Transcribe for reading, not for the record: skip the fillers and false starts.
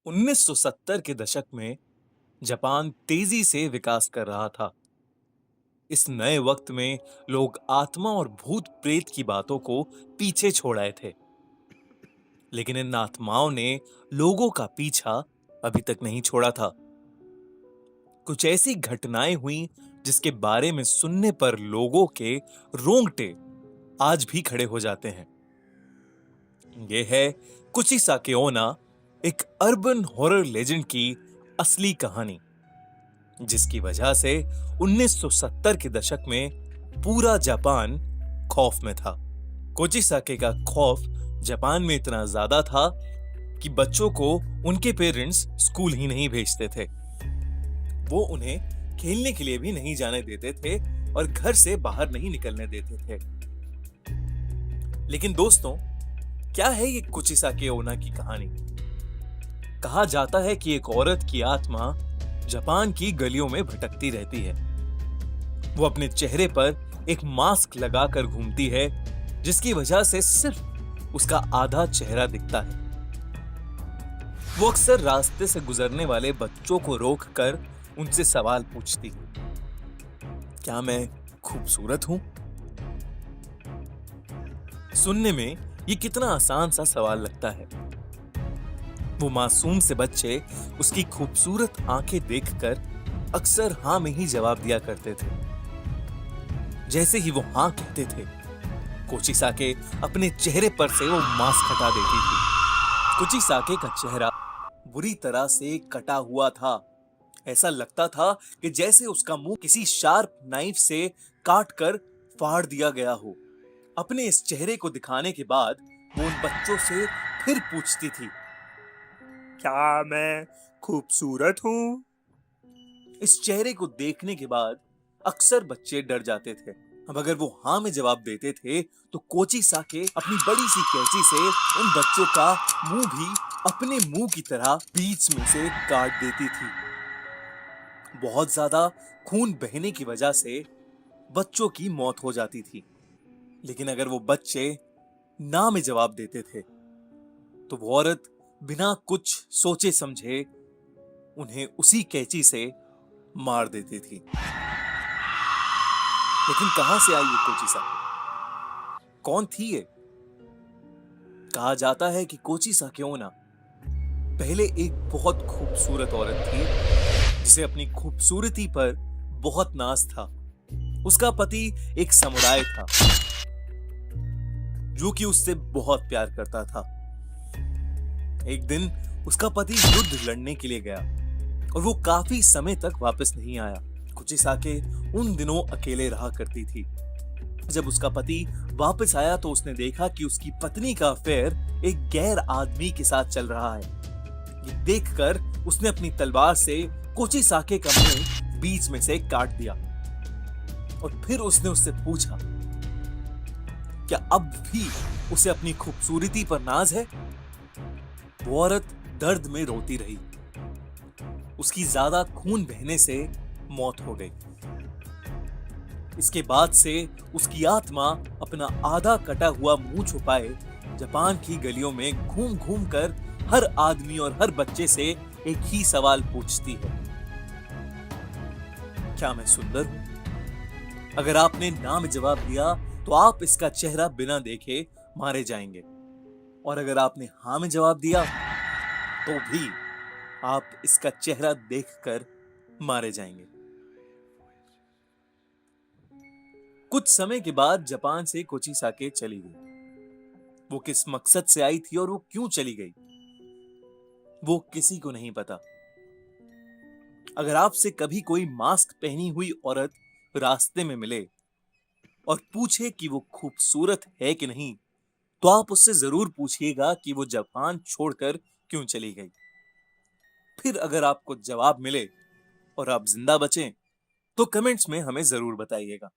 1970 के दशक में जापान तेजी से विकास कर रहा था। इस नए वक्त में लोग आत्मा और भूत प्रेत की बातों को पीछे छोड़ आए थे, लेकिन इन आत्माओं ने लोगों का पीछा अभी तक नहीं छोड़ा था। कुछ ऐसी घटनाएं हुई जिसके बारे में सुनने पर लोगों के रोंगटे आज भी खड़े हो जाते हैं। ये है कुचिसाके ओना, एक अर्बन हॉरर लेजेंड की असली कहानी, जिसकी वजह से 1970 के दशक में पूरा जापान खौफ में था। कोचिसाके का खौफ जापान में इतना ज्यादा था कि बच्चों को उनके पेरेंट्स स्कूल ही नहीं भेजते थे। वो उन्हें खेलने के लिए भी नहीं जाने देते थे और घर से बाहर नहीं निकलने देते थे। लेकिन दोस्तों, क्या है ये कुचिसाके ओना की कहानी? कहा जाता है कि एक औरत की आत्मा जापान की गलियों में भटकती रहती है। वो अपने चेहरे पर एक मास्क लगाकर घूमती है, जिसकी वजह से सिर्फ उसका आधा चेहरा दिखता है। वो अक्सर रास्ते से गुजरने वाले बच्चों को रोककर उनसे सवाल पूछती है, क्या मैं खूबसूरत हूं? सुनने में ये कितना आसान सा सवाल लगता है। वो मासूम से बच्चे उसकी खूबसूरत आंखें देखकर अक्सर हां में ही जवाब दिया करते थे। जैसे ही वो हां कहते थे, कोचिसाके अपने चेहरे पर से वो मास्क हटा देती थी। कोचिसाके का चेहरा बुरी तरह से कटा हुआ था। ऐसा लगता था कि जैसे उसका मुंह किसी शार्प नाइफ से काटकर फाड़ दिया गया हो। अपने इस चेहरे को दिखाने के बाद वो उन बच्चों से फिर पूछती थी, क्या मैं खूबसूरत हूं? इस चेहरे को देखने के बाद अक्सर बच्चे डर जाते थे। अब अगर वो हाँ में जवाब देते थे तो कोचिसाके अपनी बड़ी सी कैंची से उन बच्चों का मुंह भी अपने मुंह की तरह बीच में से काट देती थी। बहुत ज्यादा खून बहने की वजह से बच्चों की मौत हो जाती थी। लेकिन अगर वो बच्चे ना में जवाब देते थे तो वो औरत बिना कुछ सोचे समझे उन्हें उसी कैंची से मार देती थी। लेकिन कहां से आई ये कोचिसाके? कौन थी ये? कहा जाता है कि कोचिसाके ओना पहले एक बहुत खूबसूरत औरत थी, जिसे अपनी खूबसूरती पर बहुत नाज था। उसका पति एक समुराय था जो कि उससे बहुत प्यार करता था। एक दिन उसका पति युद्ध लड़ने के लिए गया और वो काफी समय तक वापस नहीं आया। कुचिसाके उन दिनों अकेले रहा करती थी। जब उसका पति वापस आया तो उसने देखा कि उसकी पत्नी का अफेयर एक गैर आदमी के साथ चल रहा है। ये देखकर उसने अपनी तलवार से कोचिसाके का मुंह बीच में से काट दिया और फिर उसने उससे पूछा, क्या अब भी उसे अपनी खूबसूरती पर नाज है? वो औरत दर्द में रोती रही। उसकी ज्यादा खून बहने से मौत हो गई। इसके बाद से उसकी आत्मा अपना आधा कटा हुआ मुंह छुपाए जापान की गलियों में घूम घूम कर हर आदमी और हर बच्चे से एक ही सवाल पूछती है, क्या मैं सुंदर हूं? अगर आपने ना में जवाब दिया तो आप इसका चेहरा बिना देखे मारे जाएंगे, और अगर आपने हाँ में जवाब दिया तो भी आप इसका चेहरा देखकर मारे जाएंगे। कुछ समय के बाद जापान से कोचिसाके चली गई। वो किस मकसद से आई थी और वो क्यों चली गई, वो किसी को नहीं पता। अगर आपसे कभी कोई मास्क पहनी हुई औरत रास्ते में मिले और पूछे कि वो खूबसूरत है कि नहीं, तो आप उससे जरूर पूछिएगा कि वो जापान छोड़कर क्यों चली गई। फिर अगर आपको जवाब मिले और आप जिंदा बचें तो कमेंट्स में हमें जरूर बताइएगा।